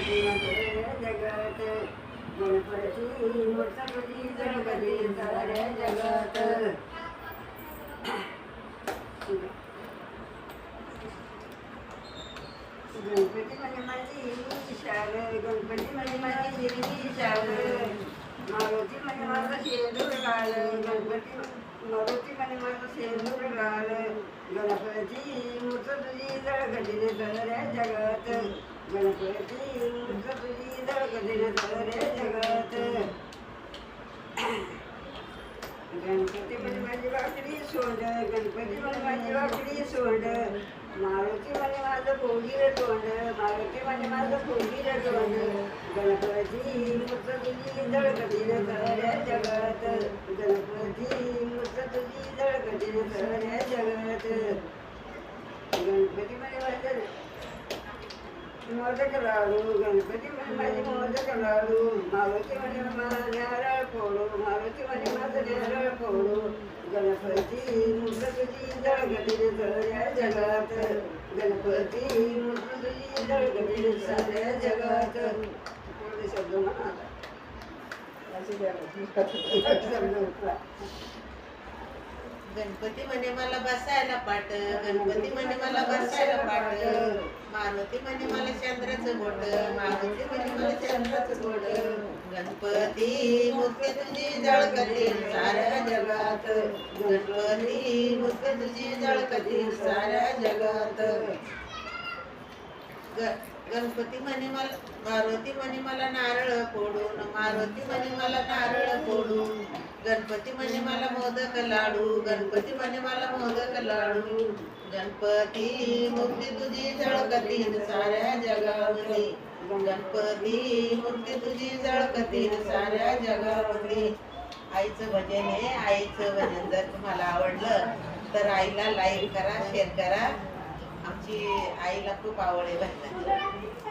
जगत गणपती मूर्त तुझी जळकती साऱ्या जगात. गणपती म्हणजे माझी शाल, गणपती म्हणजे माझी हिरवी शाल, मारुती म्हणजे माझा शेंदूर लाल, गणपती मारुती म्हणजे माझा शेंदूर लाल, गणपती मूर्त तुझी जळकती साऱ्या जगात. गणपती मूर्त तुझी जळकती साऱ्या जगात. गणपती म्हणजे माझी वाकडी सोंड, गणपती म्हणजे माझी वाकडी सोंड, मारुती म्हणजे माझं पोगीर तोंड, मारुती म्हणजे माझं पोगीर तोंड, गणपती मूर्त तुझी जळकती साऱ्या जगात. गणपती मूर्त तुझी जळकती साऱ्या जगात. गणपती म्हणजे माझं मोदक लाडू, गणपती म्हणजे माझे मोदक लाडू, मारुती म्हणजे माझा नारळ फोडू, मारुती म्हणजे माझं नारळ फोडू, गणपती मूर्त तुझी जळकती साऱ्या जगात. गणपती मूर्त तुझी जळकती साऱ्या जगात. शब्द म्हणा गणपती म्हणे मला बसायला पाट, गणपती म्हणे मला बसायला पाट, मारुती म्हणे मला चंद्राचं बोट, मारुती म्हणे मला चंद्राचं बोट, गणपती मूर्ती तुझी जळकती साऱ्या जगात. गणपती मूर्ती तुझी जळकती साऱ्या जगात. गणपती म्हणे मला, मारुती म्हणे मला नारळ फोडून, मारुती म्हणे मला नारळ फोडून, गणपती म्हणे मला मोदक लाडू, गणपती म्हणे मला मोदक लाडू, गणपती मूर्ती तुझी जळकती साऱ्या जगावरी, गणपती मूर्ती तुझी जळकती साऱ्या जगावरी. आईचं भजन आहे. आईचं भजन जर तुम्हाला आवडलं तर आईला लाईक करा, शेअर करा. आमची आईला खूप आवड आहे भजनाची.